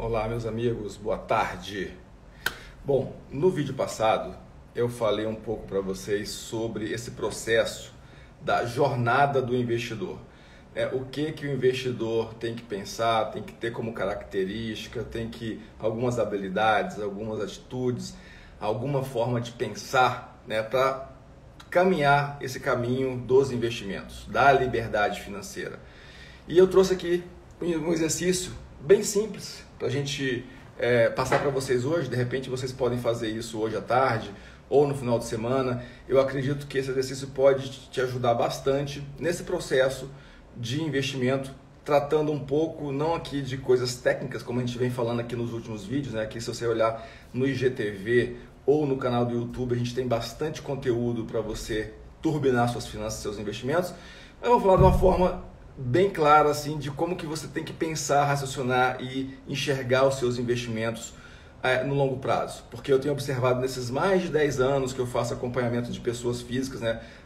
Olá, meus amigos, boa tarde. Bom, no vídeo passado eu falei um pouco para vocês sobre esse processo da jornada do investidor. O que o investidor tem que pensar, tem que ter como característica, algumas habilidades, algumas atitudes, alguma forma de pensar, para caminhar esse caminho dos investimentos, da liberdade financeira. E eu trouxe aqui um exercício bem simples para a gente passar para vocês hoje. De repente vocês podem fazer isso hoje à tarde ou no final de semana. Eu acredito que esse exercício pode te ajudar bastante nesse processo de investimento, tratando um pouco, não aqui de coisas técnicas, como a gente vem falando aqui nos últimos vídeos, Aqui, se você olhar no IGTV ou no canal do YouTube, a gente tem bastante conteúdo para você turbinar suas finanças, seus investimentos. Mas vamos falar de uma forma bem clara, assim, de como que você tem que pensar, raciocinar e enxergar os seus investimentos no longo prazo. Porque eu tenho observado nesses mais de 10 anos que eu faço acompanhamento de pessoas físicas,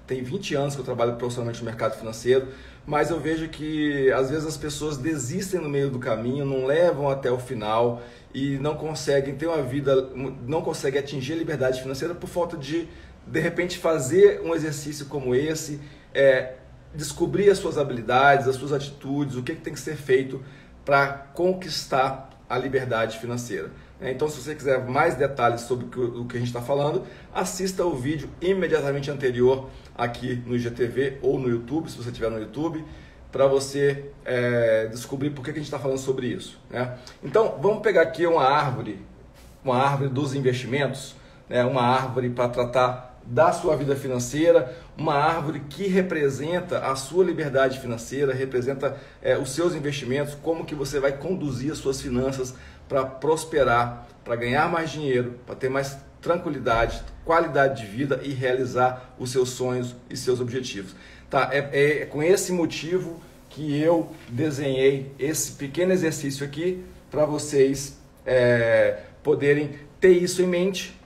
Tem 20 anos que eu trabalho profissionalmente no mercado financeiro, mas eu vejo que às vezes as pessoas desistem no meio do caminho, não levam até o final e não conseguem ter uma vida, não conseguem atingir a liberdade financeira por falta de repente, fazer um exercício como esse, descobrir as suas habilidades, as suas atitudes, o que tem que ser feito para conquistar a liberdade financeira. Então, se você quiser mais detalhes sobre o que a gente está falando, assista o vídeo imediatamente anterior aqui no IGTV ou no YouTube, se você estiver no YouTube, para você descobrir por que a gente está falando sobre isso. Então, vamos pegar aqui uma árvore dos investimentos, uma árvore para tratar da sua vida financeira, uma árvore que representa a sua liberdade financeira, representa os seus investimentos, como que você vai conduzir as suas finanças para prosperar, para ganhar mais dinheiro, para ter mais tranquilidade, qualidade de vida e realizar os seus sonhos e seus objetivos. É com esse motivo que eu desenhei esse pequeno exercício aqui para vocês poderem ter isso em mente,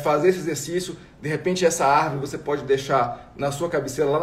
fazer esse exercício. De repente essa árvore você pode deixar na sua cabeceira, lá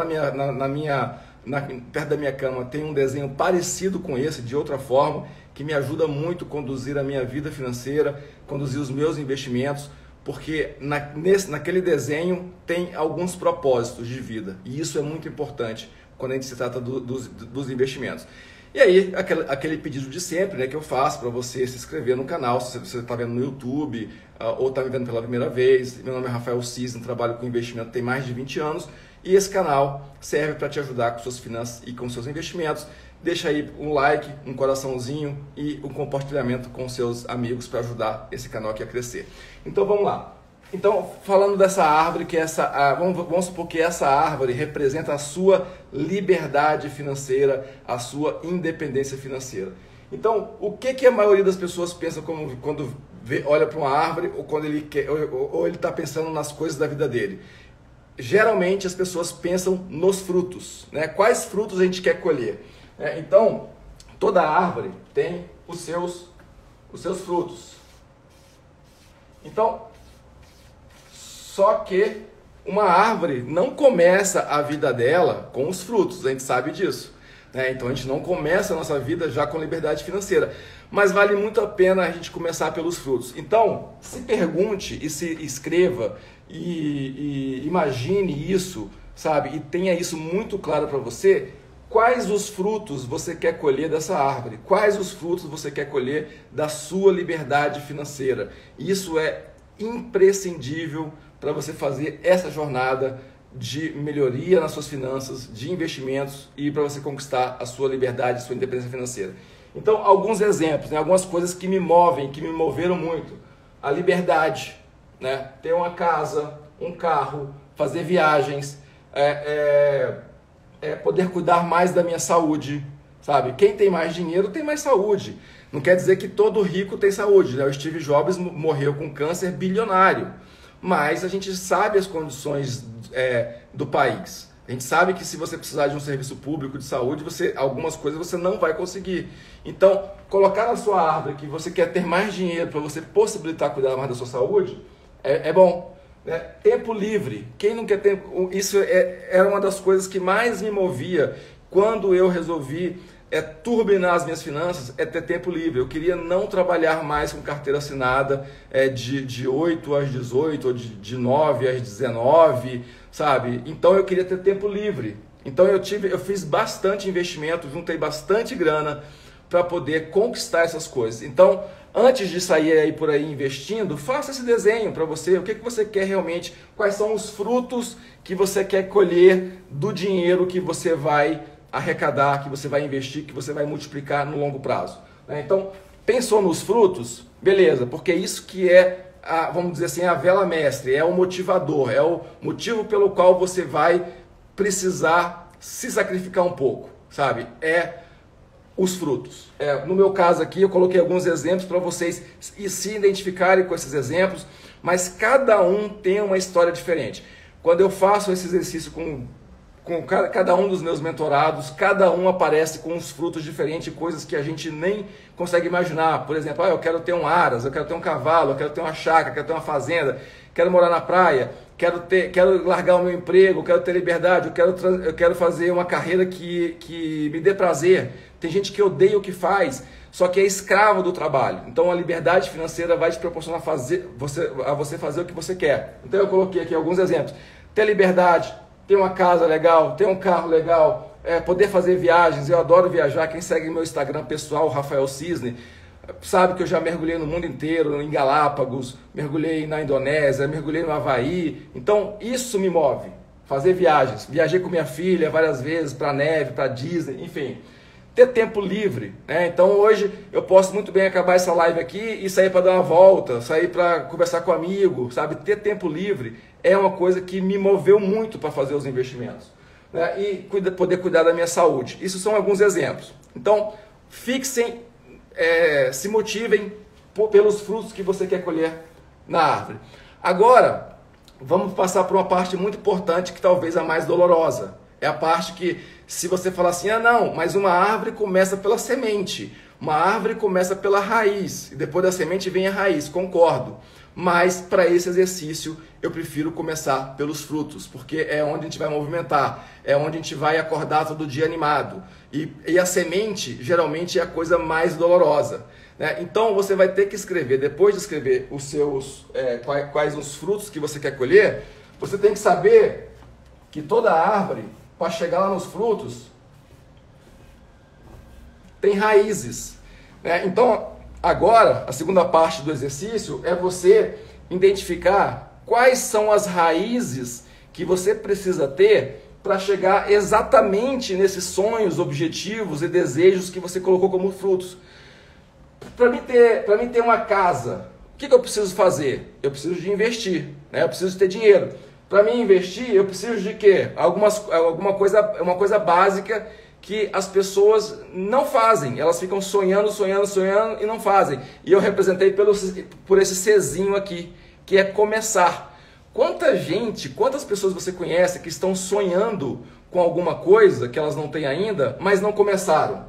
perto da minha cama, tem um desenho parecido com esse, de outra forma, que me ajuda muito a conduzir a minha vida financeira, conduzir os meus investimentos, porque naquele desenho tem alguns propósitos de vida, e isso é muito importante quando a gente se trata dos investimentos. E aí, aquele pedido de sempre, que eu faço para você se inscrever no canal, se você está vendo no YouTube ou está me vendo pela primeira vez. Meu nome é Rafael Cisne, trabalho com investimento tem mais de 20 anos e esse canal serve para te ajudar com suas finanças e com seus investimentos. Deixa aí um like, um coraçãozinho e um compartilhamento com seus amigos para ajudar esse canal aqui a crescer. Então vamos lá. Então, falando dessa árvore, vamos supor que essa árvore representa a sua liberdade financeira, a sua independência financeira. Então, o que a maioria das pessoas pensa quando olha para uma árvore ou quando ele está pensando nas coisas da vida dele? Geralmente as pessoas pensam nos frutos, Quais frutos a gente quer colher? Então, toda árvore tem os seus frutos. Então, só que uma árvore não começa a vida dela com os frutos, a gente sabe disso. Então a gente não começa a nossa vida já com liberdade financeira, mas vale muito a pena a gente começar pelos frutos. Então, se pergunte e se escreva e imagine isso, e tenha isso muito claro para você. Quais os frutos você quer colher dessa árvore? Quais os frutos você quer colher da sua liberdade financeira? Isso é imprescindível para você fazer essa jornada de melhoria nas suas finanças, de investimentos e para você conquistar a sua liberdade, a sua independência financeira. Então, alguns exemplos, algumas coisas que me movem, que me moveram muito. A liberdade, ter uma casa, um carro, fazer viagens, poder cuidar mais da minha saúde, Quem tem mais dinheiro tem mais saúde. Não quer dizer que todo rico tem saúde, O Steve Jobs morreu com câncer bilionário. Mas a gente sabe as condições do país. A gente sabe que se você precisar de um serviço público de saúde, algumas coisas você não vai conseguir. Então, colocar na sua árvore que você quer ter mais dinheiro para você possibilitar cuidar mais da sua saúde, é bom. Tempo livre. Quem não quer tempo? Isso era uma das coisas que mais me movia quando eu resolvi é turbinar as minhas finanças, é ter tempo livre. Eu queria não trabalhar mais com carteira assinada de 8 às 18, ou de 9 às 19, sabe? Então eu queria ter tempo livre. Então eu fiz bastante investimento, juntei bastante grana para poder conquistar essas coisas. Então, antes de sair aí por aí investindo, faça esse desenho para você, o que você quer realmente, quais são os frutos que você quer colher do dinheiro que você vai arrecadar, que você vai investir, que você vai multiplicar no longo prazo. Então, pensou nos frutos? Beleza, porque isso que é, vamos dizer assim, a vela mestre, é o motivador, é o motivo pelo qual você vai precisar se sacrificar um pouco, sabe? Os frutos. No meu caso aqui, eu coloquei alguns exemplos para vocês se identificarem com esses exemplos, mas cada um tem uma história diferente. Quando eu faço esse exercício com cada um dos meus mentorados, cada um aparece com uns frutos diferentes, coisas que a gente nem consegue imaginar. Por exemplo, eu quero ter um aras, eu quero ter um cavalo, eu quero ter uma chácara, eu quero ter uma fazenda, quero morar na praia, quero largar o meu emprego, quero ter liberdade, eu quero fazer uma carreira que me dê prazer. Tem gente que odeia o que faz, só que é escravo do trabalho. Então a liberdade financeira vai te proporcionar a você fazer o que você quer. Então eu coloquei aqui alguns exemplos. Ter liberdade, ter uma casa legal, ter um carro legal, poder fazer viagens. Eu adoro viajar. Quem segue meu Instagram pessoal, Rafael Cisne, sabe que eu já mergulhei no mundo inteiro, em Galápagos, mergulhei na Indonésia, mergulhei no Havaí. Então isso me move, fazer viagens. Viajei com minha filha várias vezes para a neve, para Disney, enfim. Ter tempo livre, né? Então hoje eu posso muito bem acabar essa live aqui e sair para dar uma volta, sair para conversar com um amigo, sabe? Ter tempo livre é uma coisa que me moveu muito para fazer os investimentos, né? E poder cuidar da minha saúde. Isso são alguns exemplos. Então se motivem pelos frutos que você quer colher na árvore. Agora vamos passar por uma parte muito importante, que talvez a mais dolorosa. É a parte que, se você falar assim, não, mas uma árvore começa pela semente, uma árvore começa pela raiz, e depois da semente vem a raiz, concordo. Mas para esse exercício eu prefiro começar pelos frutos, porque é onde a gente vai movimentar, é onde a gente vai acordar todo dia animado. E a semente geralmente é a coisa mais dolorosa, né? Então você vai ter que escrever, depois de escrever os seus, quais os frutos que você quer colher, você tem que saber que toda árvore, para chegar lá nos frutos, tem raízes, né? Então, agora, a segunda parte do exercício é você identificar quais são as raízes que você precisa ter para chegar exatamente nesses sonhos, objetivos e desejos que você colocou como frutos. Para mim ter uma casa, o que eu preciso fazer? Eu preciso de investir, né? Eu preciso ter dinheiro. Para mim investir, eu preciso de quê? Uma coisa básica que as pessoas não fazem. Elas ficam sonhando e não fazem. E eu representei por esse Czinho aqui, que é começar. Quantas pessoas você conhece que estão sonhando com alguma coisa que elas não têm ainda, mas não começaram?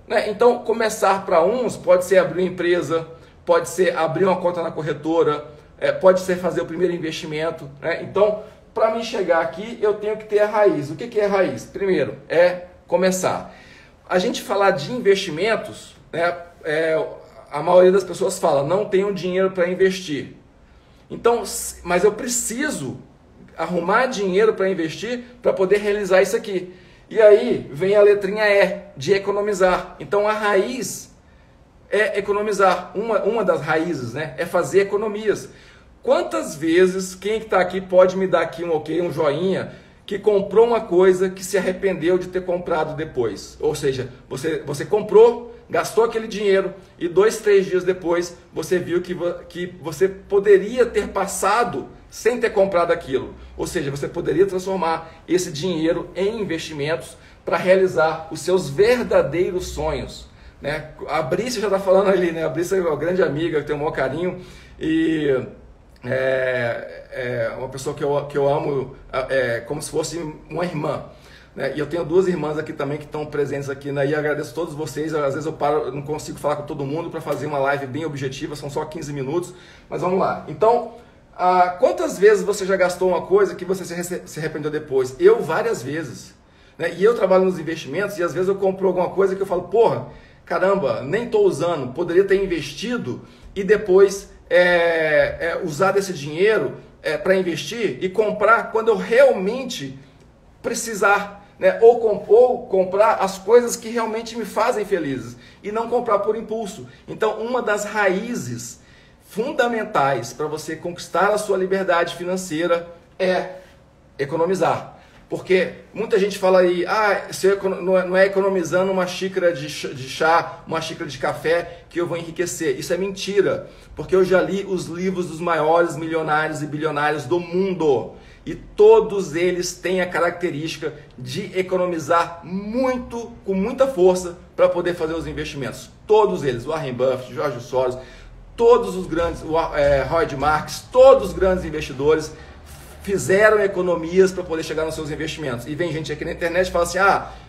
Né? Então, começar para uns pode ser abrir uma empresa, pode ser abrir uma conta na corretora, pode ser fazer o primeiro investimento, né? Então, para mim chegar aqui, eu tenho que ter a raiz. O que é a raiz? Primeiro, é começar. A gente falar de investimentos, né, a maioria das pessoas fala, não tenho dinheiro para investir. Então, mas eu preciso arrumar dinheiro para investir para poder realizar isso aqui. E aí vem a letrinha E, de economizar. Então, a raiz é economizar. Uma das raízes, né, é fazer economias. Quantas vezes, quem está aqui pode me dar aqui um ok, um joinha, que comprou uma coisa que se arrependeu de ter comprado depois? Ou seja, você comprou, gastou aquele dinheiro e 2, 3 dias depois você viu que você poderia ter passado sem ter comprado aquilo. Ou seja, você poderia transformar esse dinheiro em investimentos para realizar os seus verdadeiros sonhos, né? A Brícia já está falando ali, né? A Brícia é uma grande amiga, que tem o maior carinho e é uma pessoa que eu amo como se fosse uma irmã, né? E eu tenho 2 irmãs aqui também que estão presentes aqui, né? E agradeço a todos vocês. Às vezes eu não consigo falar com todo mundo para fazer uma live bem objetiva, são só 15 minutos, mas vamos lá. Então, quantas vezes você já gastou uma coisa que você se arrependeu depois? Eu várias vezes. né? E eu trabalho nos investimentos e às vezes eu compro alguma coisa que eu falo, porra, caramba, nem estou usando, poderia ter investido e depois usar desse dinheiro para investir e comprar quando eu realmente precisar, né? Ou comprar as coisas que realmente me fazem felizes e não comprar por impulso. Então, uma das raízes fundamentais para você conquistar a sua liberdade financeira é economizar. Porque muita gente fala aí, se eu não é economizando uma xícara de chá, uma xícara de café que eu vou enriquecer. Isso é mentira, porque eu já li os livros dos maiores milionários e bilionários do mundo. E todos eles têm a característica de economizar muito, com muita força, para poder fazer os investimentos. Todos eles, Warren Buffett, George Soros, todos os grandes, Howard Marks, todos os grandes investidores fizeram economias para poder chegar nos seus investimentos. E vem gente aqui na internet e fala assim,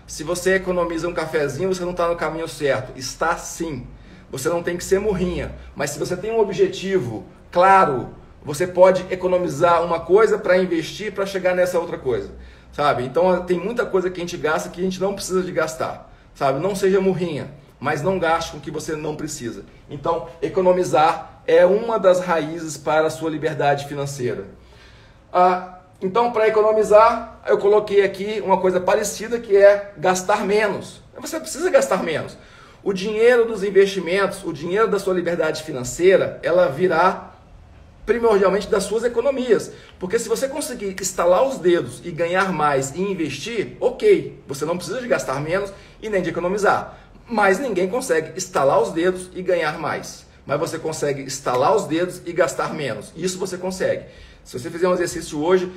se você economiza um cafezinho, você não está no caminho certo. Está sim. Você não tem que ser murrinha. Mas se você tem um objetivo claro, você pode economizar uma coisa para investir para chegar nessa outra coisa. Sabe? Então tem muita coisa que a gente gasta que a gente não precisa de gastar. Sabe? Não seja murrinha, mas não gaste com o que você não precisa. Então, economizar é uma das raízes para a sua liberdade financeira. Então, para economizar, eu coloquei aqui uma coisa parecida que é gastar menos. Você precisa gastar menos. O dinheiro dos investimentos, o dinheiro da sua liberdade financeira, ela virá primordialmente das suas economias. Porque se você conseguir estalar os dedos e ganhar mais e investir, ok, você não precisa de gastar menos e nem de economizar. Mas ninguém consegue estalar os dedos e ganhar mais. Mas você consegue estalar os dedos e gastar menos. Isso você consegue. Se você fizer um exercício hoje,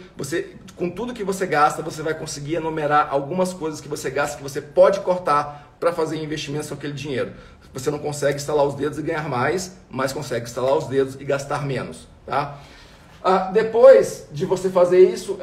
com tudo que você gasta, você vai conseguir enumerar algumas coisas que você gasta, que você pode cortar para fazer investimentos com aquele dinheiro. Você não consegue estalar os dedos e ganhar mais, mas consegue estalar os dedos e gastar menos. Tá? Depois de você fazer isso,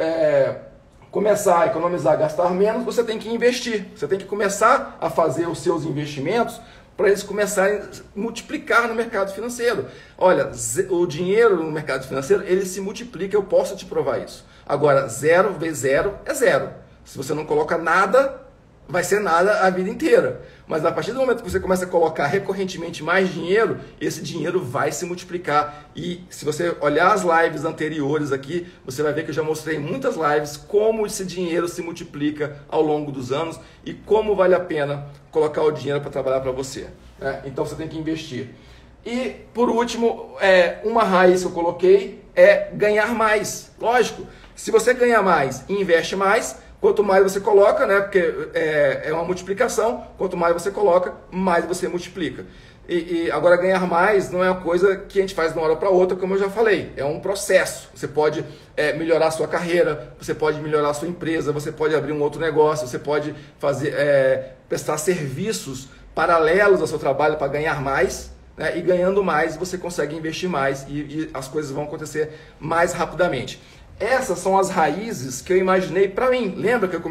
começar a economizar, gastar menos, você tem que investir. Você tem que começar a fazer os seus investimentos para eles começarem a multiplicar no mercado financeiro. Olha, o dinheiro no mercado financeiro, ele se multiplica, eu posso te provar isso. Agora, 0 vezes 0 é 0. Se você não coloca nada, vai ser nada a vida inteira. Mas a partir do momento que você começa a colocar recorrentemente mais dinheiro, esse dinheiro vai se multiplicar. E se você olhar as lives anteriores aqui, você vai ver que eu já mostrei em muitas lives como esse dinheiro se multiplica ao longo dos anos e como vale a pena colocar o dinheiro para trabalhar para você. Né? Então você tem que investir. E por último, uma raiz que eu coloquei é ganhar mais. Lógico, se você ganha mais e investe mais, quanto mais você coloca, né, porque é uma multiplicação, quanto mais você coloca, mais você multiplica. E agora ganhar mais não é uma coisa que a gente faz de uma hora para outra, como eu já falei, é um processo. Você pode melhorar a sua carreira, você pode melhorar a sua empresa, você pode abrir um outro negócio, você pode prestar serviços paralelos ao seu trabalho para ganhar mais, né, e ganhando mais você consegue investir mais e as coisas vão acontecer mais rapidamente. Essas são as raízes que eu imaginei para mim. Lembra que eu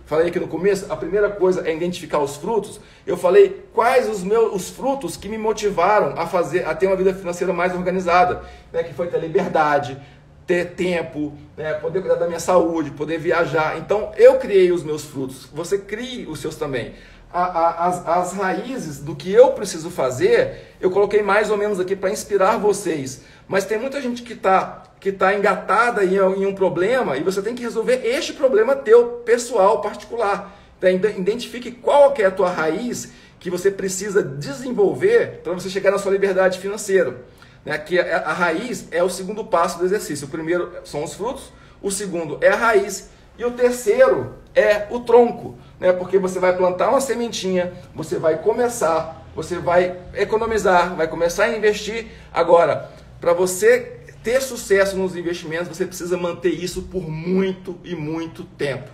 falei aqui no começo? A primeira coisa é identificar os frutos. Eu falei quais os frutos que me motivaram a ter uma vida financeira mais organizada, né? Que foi ter liberdade, ter tempo, né? Poder cuidar da minha saúde, poder viajar. Então eu criei os meus frutos. Você crie os seus também. As raízes do que eu preciso fazer, eu coloquei mais ou menos aqui para inspirar vocês. Mas tem muita gente que está engatada em um problema e você tem que resolver este problema teu, pessoal, particular. Então, identifique qual que é a tua raiz que você precisa desenvolver para você chegar na sua liberdade financeira. Né? Que a raiz é o segundo passo do exercício. O primeiro são os frutos, o segundo é a raiz e o terceiro é o tronco. Né? Porque você vai plantar uma sementinha, você vai começar, você vai economizar, vai começar a investir. Agora, para você ter sucesso nos investimentos, você precisa manter isso por muito e muito tempo.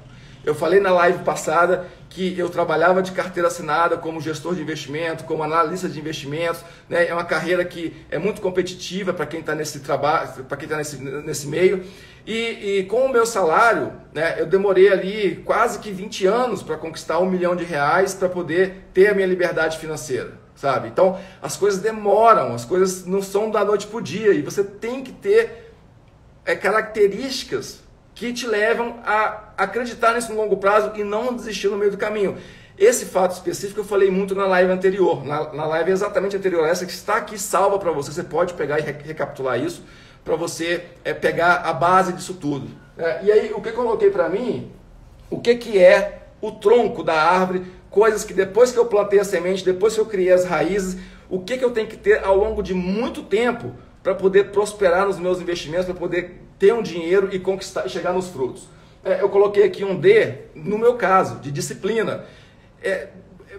Eu falei na live passada que eu trabalhava de carteira assinada como gestor de investimento, como analista de investimentos, né? É uma carreira que é muito competitiva para quem está nesse trabalho, para quem está nesse meio. E com o meu salário, né, eu demorei ali quase que 20 anos para conquistar R$1 milhão para poder ter a minha liberdade financeira. Sabe? Então, as coisas demoram, as coisas não são da noite para o dia e você tem que ter características que te levam a acreditar nisso no longo prazo e não desistir no meio do caminho. Esse fato específico eu falei muito na live anterior, na live exatamente anterior a essa, que está aqui salva para você. Você pode pegar e recapitular isso para você pegar a base disso tudo. E aí, o que eu coloquei para mim, o que é o tronco da árvore, coisas que depois que eu plantei a semente, depois que eu criei as raízes, o que eu tenho que ter ao longo de muito tempo para poder prosperar nos meus investimentos, para poder ter um dinheiro e conquistar e chegar nos frutos. Eu coloquei aqui um D, no meu caso, de disciplina.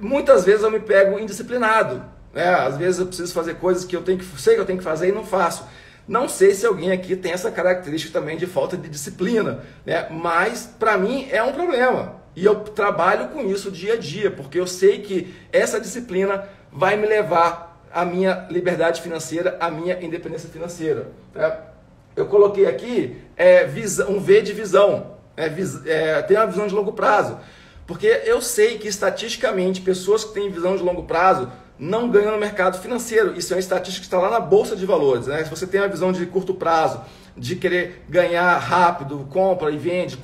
Muitas vezes eu me pego indisciplinado. Às vezes eu preciso fazer coisas que sei que eu tenho que fazer e não faço. Não sei se alguém aqui tem essa característica também de falta de disciplina, mas para mim é um problema. E eu trabalho com isso dia a dia, porque eu sei que essa disciplina vai me levar à minha liberdade financeira, à minha independência financeira. Eu coloquei aqui um V de visão, tem uma visão de longo prazo. Porque eu sei que estatisticamente pessoas que têm visão de longo prazo não ganham no mercado financeiro. Isso é uma estatística que está lá na Bolsa de Valores. Se você tem uma visão de curto prazo, de querer ganhar rápido, compra e vende,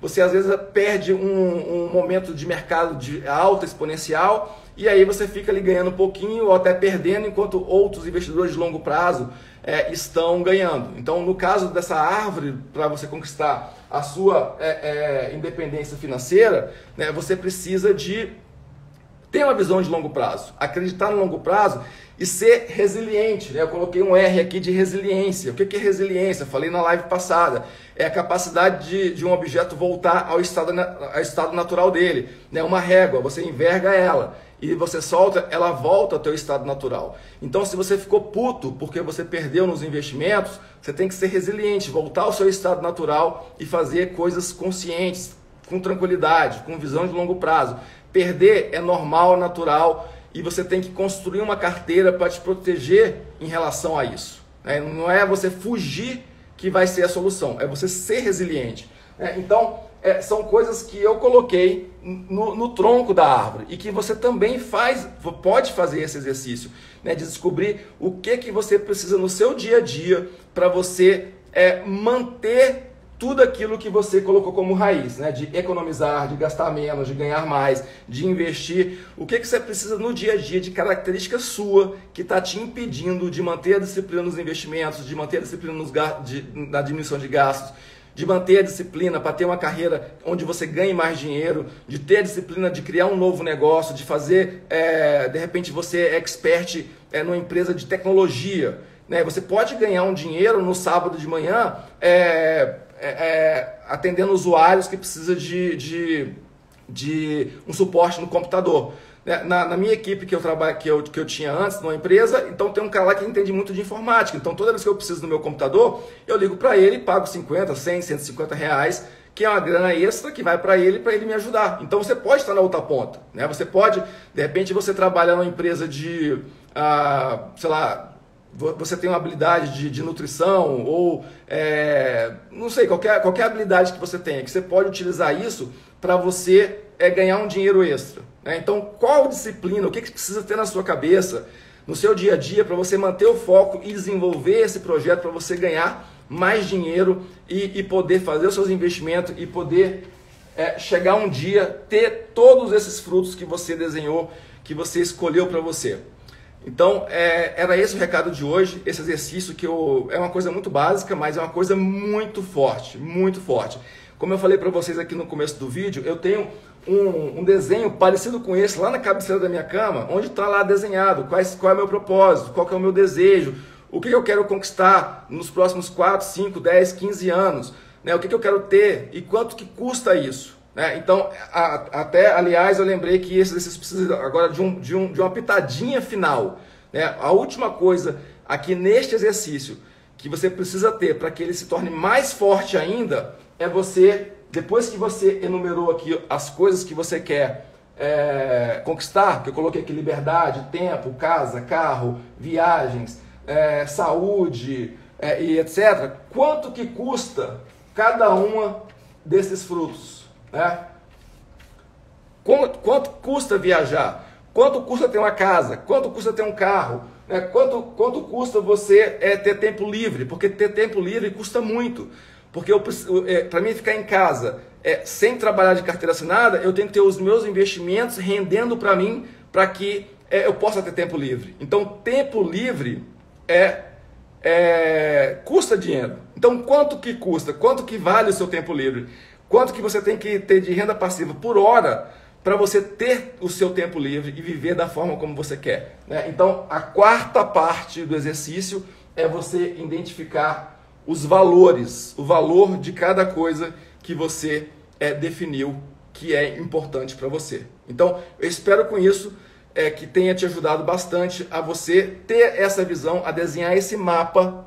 você às vezes perde um momento de mercado de alta exponencial e aí você fica ali ganhando um pouquinho ou até perdendo, enquanto outros investidores de longo prazo estão ganhando. Então, no caso dessa árvore, para você conquistar a sua independência financeira, você precisa de ter uma visão de longo prazo, acreditar no longo prazo e ser resiliente. Eu coloquei um R aqui de resiliência. O que é resiliência? Falei na live passada. É a capacidade de um objeto voltar ao estado natural dele. Uma régua, você enverga ela e você solta, ela volta ao teu estado natural. Então, se você ficou puto porque você perdeu nos investimentos, você tem que ser resiliente, voltar ao seu estado natural e fazer coisas conscientes, com tranquilidade, com visão de longo prazo. Perder é normal, natural, e você tem que construir uma carteira para te proteger em relação a isso. Não é você fugir que vai ser a solução, é você ser resiliente. Então, são coisas que eu coloquei no tronco da árvore e que você também pode fazer esse exercício, de descobrir o que você precisa no seu dia a dia para você manter tudo aquilo que você colocou como raiz, de economizar, de gastar menos, de ganhar mais, de investir. O que você precisa no dia a dia de característica sua que está te impedindo de manter a disciplina nos investimentos, de manter a disciplina na diminuição de gastos, de manter a disciplina para ter uma carreira onde você ganhe mais dinheiro, de ter a disciplina de criar um novo negócio, de fazer, de repente você é expert numa empresa de tecnologia. Você pode ganhar um dinheiro no sábado de manhã atendendo usuários que precisam de um suporte no computador. Na minha equipe que eu trabalho, que eu tinha antes, numa empresa, então tem um cara lá que entende muito de informática. Então toda vez que eu preciso do meu computador, eu ligo para ele e pago 50, 100, 150 reais, que é uma grana extra que vai para ele me ajudar. Então você pode estar na outra ponta. Você pode, de repente você trabalha numa empresa de, sei lá, você tem uma habilidade de nutrição ou, não sei, qualquer habilidade que você tenha, que você pode utilizar isso para você ganhar um dinheiro extra. Então, qual disciplina, o que precisa ter na sua cabeça, no seu dia a dia, para você manter o foco e desenvolver esse projeto para você ganhar mais dinheiro e poder fazer os seus investimentos e poder chegar um dia, ter todos esses frutos que você desenhou, que você escolheu para você. Então, era esse o recado de hoje, esse exercício que é uma coisa muito básica, mas é uma coisa muito forte, muito forte. Como eu falei para vocês aqui no começo do vídeo, eu tenho um desenho parecido com esse lá na cabeceira da minha cama, onde está lá desenhado qual é o meu propósito, qual que é o meu desejo, o que eu quero conquistar nos próximos 4, 5, 10, 15 anos, o que eu quero ter e quanto que custa isso. Então, aliás, eu lembrei que esse exercício precisa agora de uma pitadinha final. A última coisa aqui neste exercício que você precisa ter para que ele se torne mais forte ainda é você, depois que você enumerou aqui as coisas que você quer conquistar, que eu coloquei aqui liberdade, tempo, casa, carro, viagens, saúde e etc. Quanto que custa cada uma desses frutos? Quanto custa viajar? Quanto custa ter uma casa? Quanto custa ter um carro? Quanto custa você ter tempo livre? Porque ter tempo livre custa muito. Porque para mim ficar em casa sem trabalhar de carteira assinada, eu tenho que ter os meus investimentos rendendo para mim, para que eu possa ter tempo livre. Então, tempo livre custa dinheiro. Então, quanto que custa? Quanto que vale o seu tempo livre? Quanto que você tem que ter de renda passiva por hora para você ter o seu tempo livre e viver da forma como você quer, né? Então, a quarta parte do exercício é você identificar os valores, o valor de cada coisa que você definiu que é importante para você. Então, eu espero com isso que tenha te ajudado bastante a você ter essa visão, a desenhar esse mapa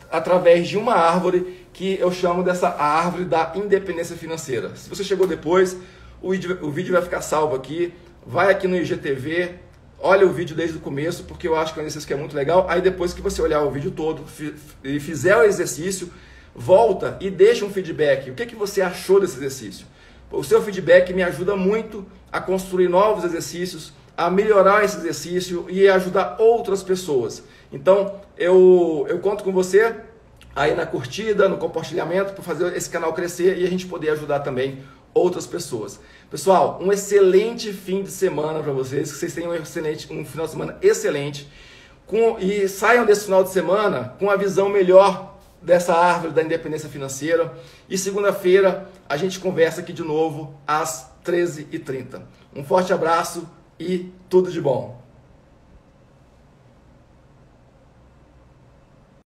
através de uma árvore que eu chamo dessa árvore da independência financeira. Se você chegou depois, o vídeo vai ficar salvo aqui, vai aqui no IGTV, olha o vídeo desde o começo, porque eu acho que é um exercício que é muito legal. Aí depois que você olhar o vídeo todo e fizer o exercício, volta e deixa um feedback. O que você achou desse exercício? O seu feedback me ajuda muito a construir novos exercícios, a melhorar esse exercício e ajudar outras pessoas. Então, eu conto com você aí na curtida, no compartilhamento, para fazer esse canal crescer e a gente poder ajudar também outras pessoas. Pessoal, um excelente fim de semana para vocês, que vocês tenham um final de semana excelente, e saiam desse final de semana com a visão melhor dessa árvore da independência financeira. E segunda-feira a gente conversa aqui de novo às 13h30. Um forte abraço e tudo de bom!